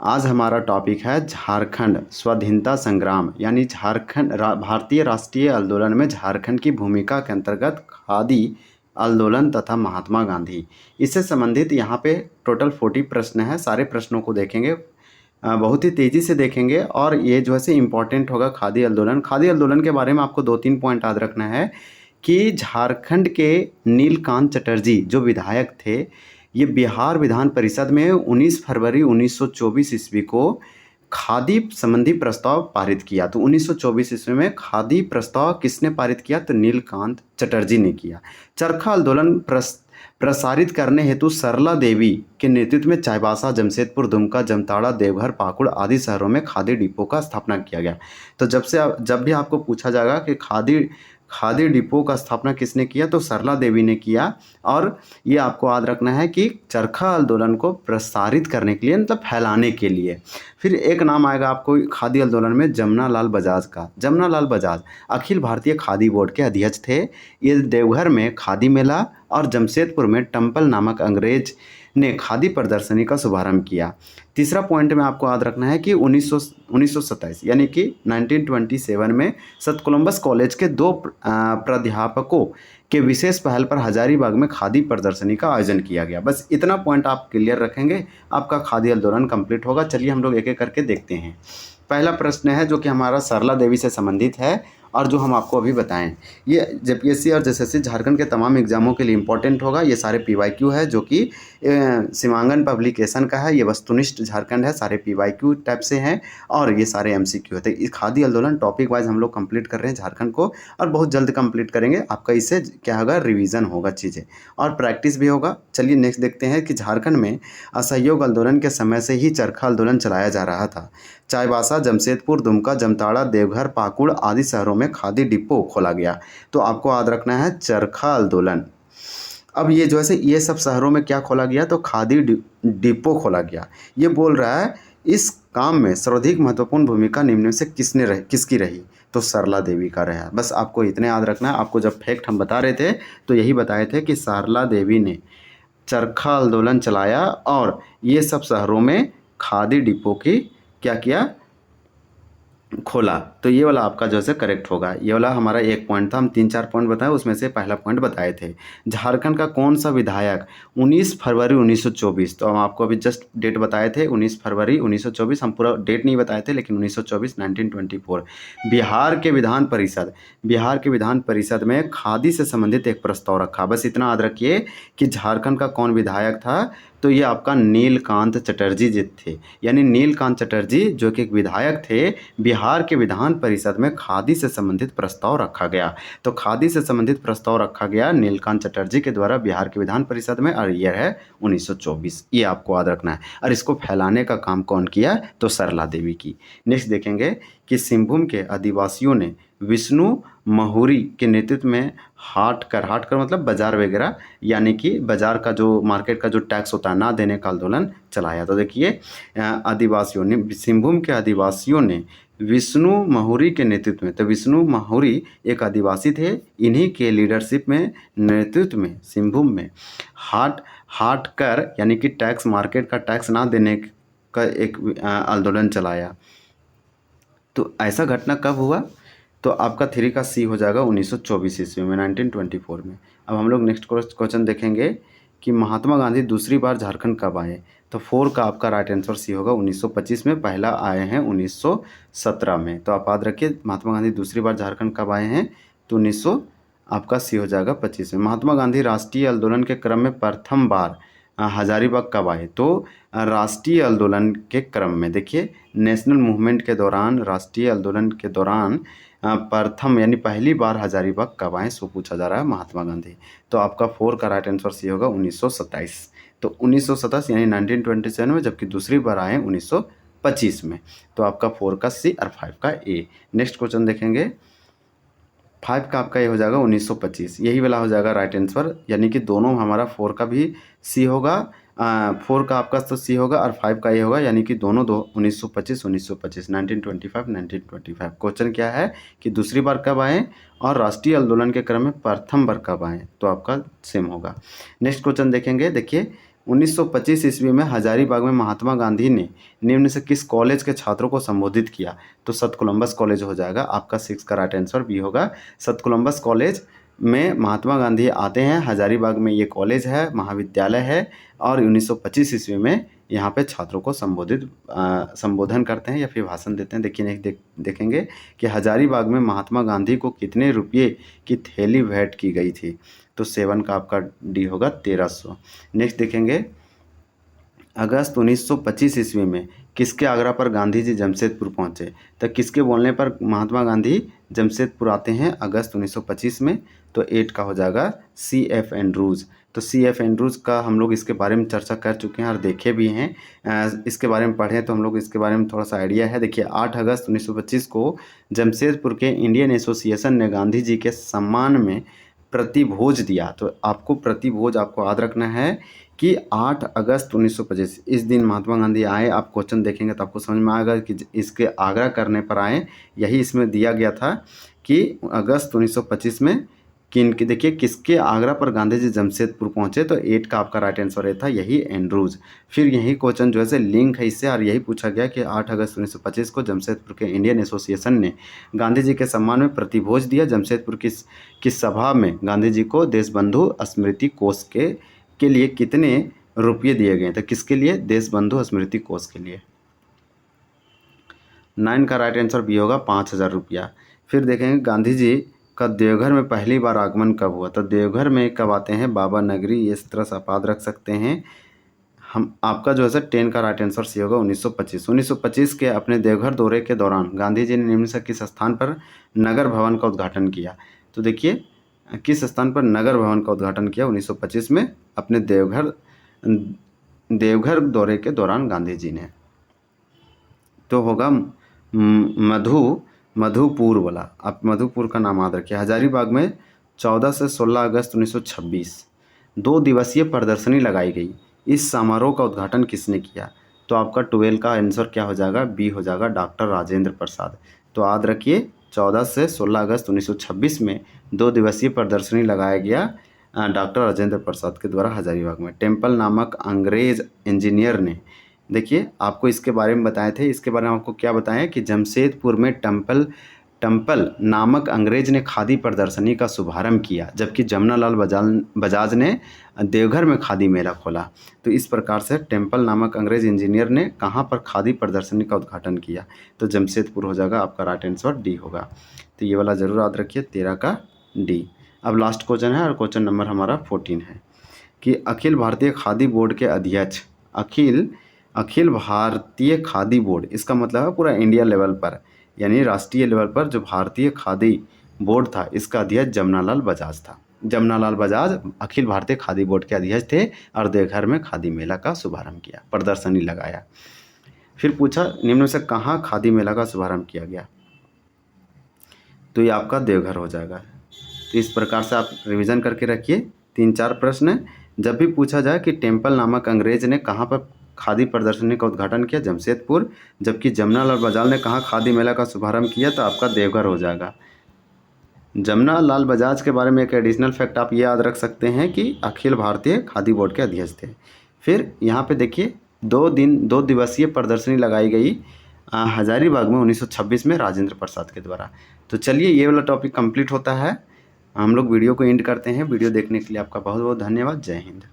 आज हमारा टॉपिक है झारखंड स्वाधीनता संग्राम यानी भारतीय राष्ट्रीय आंदोलन में झारखंड की भूमिका के अंतर्गत खादी आंदोलन तथा महात्मा गांधी। इससे संबंधित यहाँ पे टोटल 40 प्रश्न है। सारे प्रश्नों को देखेंगे, बहुत ही तेज़ी से देखेंगे और ये जो है से इम्पोर्टेंट होगा। खादी आंदोलन के बारे में आपको 2-3 पॉइंट याद रखना है कि झारखंड के नीलकांत चटर्जी जो विधायक थे, ये बिहार विधान परिषद में 19 फरवरी 1924 ईस्वी को खादी संबंधी प्रस्ताव पारित किया। तो 1924 ईस्वी में खादी प्रस्ताव किसने पारित किया? तो नीलकांत चटर्जी ने किया। चरखा आंदोलन प्रसारित करने हेतु सरला देवी के नेतृत्व में चाईबासा, जमशेदपुर, दुमका, जामताड़ा, देवघर, पाकुड़ आदि शहरों में खादी डिपो का स्थापना किया गया। तो जब भी आपको पूछा जाएगा कि खादी डिपो का स्थापना किसने किया, तो सरला देवी ने किया। और ये आपको याद रखना है कि चरखा आंदोलन को प्रसारित करने के लिए, मतलब फैलाने के लिए। फिर एक नाम आएगा आपको खादी आंदोलन में, जमना लाल बजाज का। जमना लाल बजाज अखिल भारतीय खादी बोर्ड के अध्यक्ष थे। ये देवघर में खादी मेला और जमशेदपुर में टम्पल नामक अंग्रेज ने खादी प्रदर्शनी का शुभारंभ किया। तीसरा पॉइंट में आपको याद रखना है कि 1927 यानी कि 1927 में सत कोलंबस कॉलेज के 2 प्राध्यापकों के विशेष पहल पर हजारीबाग में खादी प्रदर्शनी का आयोजन किया गया। बस इतना पॉइंट आप क्लियर रखेंगे, आपका खादी आंदोलन कंप्लीट होगा। चलिए हम लोग एक एक करके देखते हैं। पहला प्रश्न है जो कि हमारा सरला देवी से संबंधित है और जो हम आपको अभी बताएं, ये जेपीएससी और जेएसएससी झारखंड के तमाम एग्जामों के लिए इंपॉर्टेंट होगा। ये सारे पीवाईक्यू है जो कि सीमांकन पब्लिकेशन का है। ये वस्तुनिष्ठ झारखंड है, सारे पीवाईक्यू टाइप से हैं और ये सारे एमसीक्यू होते हैं। इस खादी आंदोलन टॉपिक वाइज हम लोग कंप्लीट कर रहे हैं झारखंड को, और बहुत जल्द कंप्लीट करेंगे। आपका इससे क्या होगा, रिवीजन होगा चीज़ें और प्रैक्टिस भी होगा। चलिए नेक्स्ट देखते हैं कि झारखंड में असहयोग आंदोलन के समय से ही चरखा आंदोलन चलाया जा रहा था। चाईबासा, जमशेदपुर, दुमका, जामताड़ा, देवघर, पाकुड़ आदि शहरों में खादी डिपो खोला गया। तो आपको याद रखना है चरखा आंदोलन। अब ये जो है ये सब शहरों में क्या खोला गया, तो खादी डिपो खोला गया। ये बोल रहा है इस काम में सर्वाधिक महत्वपूर्ण भूमिका निम्न में से किसकी रही, तो सरला देवी का रहा। बस आपको इतने याद रखना है। आपको जब फैक्ट हम बता रहे थे तो यही बताए थे कि सरला देवी ने चरखा आंदोलन चलाया और ये सब शहरों में खादी डिपो की क्या किया, खोला। तो ये वाला आपका जो है करेक्ट होगा। ये वाला हमारा एक पॉइंट था, हम 3-4 पॉइंट बताए, उसमें से पहला पॉइंट बताए थे। झारखंड का कौन सा विधायक 19 फरवरी 1924, तो हम आपको अभी जस्ट डेट बताए थे 19 फरवरी 1924, हम पूरा डेट नहीं बताए थे लेकिन 1924 बिहार के विधान परिषद में खादी से संबंधित एक प्रस्ताव रखा। बस इतना याद रखिए कि झारखंड का कौन विधायक था, तो ये आपका नीलकांत चटर्जी जी थे। यानी नीलकांत चटर्जी जो कि एक विधायक थे, बिहार के विधान परिषद में खादी से संबंधित प्रस्ताव रखा गया। तो खादी से संबंधित प्रस्ताव रखा गया नीलकांत चटर्जी के द्वारा बिहार के विधान परिषद में, और ईयर है 1924। ये आपको याद रखना है। और इसको फैलाने का काम कौन किया, तो सरला देवी की। नेक्स्ट देखेंगे कि सिंहभूम के आदिवासियों ने विष्णु महुरी के नेतृत्व में हाट कर मतलब बाजार वगैरह, यानी कि बाजार का जो मार्केट का जो टैक्स होता है ना देने का आंदोलन चलाया। तो देखिए आदिवासियों ने, सिंहभूम के आदिवासियों ने विष्णु महुरी के नेतृत्व में, तो विष्णु महुरी एक आदिवासी थे, इन्हीं के लीडरशिप में, नेतृत्व में सिंहभूम में हाट कर यानी कि टैक्स, मार्केट का टैक्स ना देने का एक आंदोलन चलाया। तो ऐसा घटना कब हुआ, तो आपका 3 का सी हो जाएगा 1924 ईस्वी में, 1924 में। अब हम लोग नेक्स्ट क्वेश्चन देखेंगे कि महात्मा गांधी दूसरी बार झारखंड कब आए, तो 4 का आपका राइट आंसर सी होगा 1925 में। पहला आए हैं 1917 में। तो आप याद रखिए महात्मा गांधी दूसरी बार झारखंड कब आए हैं, तो 1900 आपका सी हो जाएगा 25 में। महात्मा गांधी राष्ट्रीय आंदोलन के क्रम में प्रथम बार हजारीबाग कब आए, तो राष्ट्रीय आंदोलन के क्रम में, देखिए नेशनल मूवमेंट के दौरान, राष्ट्रीय आंदोलन के दौरान प्रथम यानी पहली बार हजारीबाग कब आए, सो पूछा जा रहा है महात्मा गांधी। तो आपका 4 का राइट आंसर सी होगा 1927। तो 1927 यानी 1927 में, जबकि दूसरी बार आए 1925 में। तो आपका 4 का सी और 5 का ए। नेक्स्ट क्वेश्चन देखेंगे, 5 का आपका ये हो जाएगा 1925, यही वाला हो जाएगा राइट आंसर, यानी कि दोनों हमारा 4 का भी सी होगा, 4 का आपका तो सी होगा और 5 का ये होगा, यानी कि दोनों 1925 1925। क्वेश्चन क्या है कि दूसरी बार कब आए और राष्ट्रीय आंदोलन के क्रम में प्रथम बार कब आए, तो आपका सेम होगा। नेक्स्ट क्वेश्चन देखेंगे, देखिए 1925 ईस्वी में हजारीबाग में महात्मा गांधी ने निम्न से किस कॉलेज के छात्रों को संबोधित किया? तो सत कोलंबस कॉलेज हो जाएगा आपका 6 का राइट आंसर बी होगा। सत कोलंबस कॉलेज में महात्मा गांधी आते हैं, हजारीबाग में ये कॉलेज है, महाविद्यालय है और 1925 ईस्वी में यहाँ पे छात्रों को संबोधन करते हैं या फिर भाषण देते हैं। देखिए देखेंगे कि हजारीबाग में महात्मा गांधी को कितने रुपये की थैली भेंट की गई थी? तो 7 का आपका डी होगा 1300। नेक्स्ट देखेंगे, अगस्त 1925 ईस्वी में किसके आग्रह पर गांधी जी जमशेदपुर पहुंचे? तो किसके बोलने पर महात्मा गांधी जमशेदपुर आते हैं अगस्त 1925 में? तो 8 का हो जाएगा C.F. एंड्रूज। तो C.F. एंड्रूज का हम लोग इसके बारे में चर्चा कर चुके हैं और देखे भी हैं, इसके बारे में पढ़े तो हम लोग इसके बारे में थोड़ा सा आइडिया है। देखिए 8 अगस्त 1925 को जमशेदपुर के इंडियन एसोसिएशन ने गांधी जी के सम्मान में प्रतिभोज दिया। तो आपको प्रतिभोज आपको याद रखना है कि 8 अगस्त 1925 इस दिन महात्मा गांधी आए। आप क्वेश्चन देखेंगे तो आपको समझ में आएगा कि इसके आग्रह करने पर आए, यही इसमें दिया गया था कि अगस्त 1925 में देखिए किसके आग्रह पर गांधी जी जमशेदपुर पहुंचे? तो 8 का आपका राइट आंसर ये था, यही एंड्रूज। फिर यही क्वेश्चन जो है लिंक है इससे और यही पूछा गया कि 8 अगस्त 1925 को जमशेदपुर के इंडियन एसोसिएशन ने गांधी जी के सम्मान में प्रतिभोज दिया। जमशेदपुर की सभा में गांधी जी को देशबंधु स्मृति कोष के लिए कितने रुपये दिए गए? तो किसके लिए? देशबंधु स्मृति कोष के लिए। 9 का राइट आंसर बी होगा 5000 रुपया। फिर देखेंगे गांधी जी का देवघर में पहली बार आगमन कब हुआ? तो देवघर में कब आते हैं? बाबा नगरी, इस तरह से आप याद रख सकते हैं। हम आपका जो है 10 का राइट आंसर सी होगा 1925। 1925 के अपने देवघर दौरे के दौरान गांधी जी ने निम्न से किस स्थान पर नगर भवन का उद्घाटन किया? तो देखिए किस स्थान पर नगर भवन का उद्घाटन किया 1925 में? अपने देवघर दौरे के दौरान गांधी जी ने। तो होगा मधुपुर वाला। आप मधुपुर का नाम याद रखिए। हजारीबाग में 14 से 16 अगस्त 1926 2 दिवसीय प्रदर्शनी लगाई गई। इस समारोह का उद्घाटन किसने किया? तो आपका 12 का आंसर क्या हो जाएगा? बी हो जाएगा डॉक्टर राजेंद्र प्रसाद। तो याद रखिए 14 से 16 अगस्त 1926 में 2 दिवसीय प्रदर्शनी लगाया गया डॉक्टर राजेंद्र प्रसाद के द्वारा हजारीबाग में। टेम्पल नामक अंग्रेज इंजीनियर ने, देखिए आपको इसके बारे में बताए थे, इसके बारे में आपको क्या बताएं कि जमशेदपुर में टेम्पल नामक अंग्रेज ने खादी प्रदर्शनी का शुभारंभ किया, जबकि जमनालाल बजाज ने देवघर में खादी मेला खोला। तो इस प्रकार से टेम्पल नामक अंग्रेज इंजीनियर ने कहाँ पर खादी प्रदर्शनी का उद्घाटन किया? तो जमशेदपुर हो जाएगा आपका राइट आंसर डी होगा। तो ये वाला जरूर याद रखिए 13 का डी। अब लास्ट क्वेश्चन है और क्वेश्चन नंबर हमारा 14 है कि अखिल भारतीय खादी बोर्ड के अध्यक्ष, अखिल भारतीय खादी बोर्ड इसका मतलब है पूरा इंडिया लेवल पर यानी राष्ट्रीय लेवल पर जो भारतीय खादी बोर्ड था इसका अध्यक्ष जमनालाल बजाज था। जमनालाल बजाज अखिल भारतीय खादी बोर्ड के अध्यक्ष थे और देवघर में खादी मेला का शुभारंभ किया, प्रदर्शनी लगाया। फिर पूछा निम्न से कहाँ खादी मेला का शुभारंभ किया गया? तो ये आपका देवघर हो जाएगा। तो इस प्रकार से आप रिवीजन करके रखिए। 3-4 प्रश्न जब भी पूछा जाए कि टेम्पल नामक अंग्रेज ने कहाँ पर खादी प्रदर्शनी का उद्घाटन किया? जमशेदपुर। जबकि जमनालाल बजाज ने कहाँ खादी मेला का शुभारंभ किया? तो आपका देवघर हो जाएगा। जमनालाल बजाज के बारे में एक एडिशनल फैक्ट आप ये याद रख सकते हैं कि अखिल भारतीय खादी बोर्ड के अध्यक्ष थे। फिर यहाँ पे देखिए 2 दिवसीय प्रदर्शनी लगाई गई हजारीबाग में 1926 में राजेंद्र प्रसाद के द्वारा। तो चलिए ये वाला टॉपिक कंप्लीट होता है, हम लोग वीडियो को एंड करते हैं। वीडियो देखने के लिए आपका बहुत बहुत धन्यवाद। जय हिंद।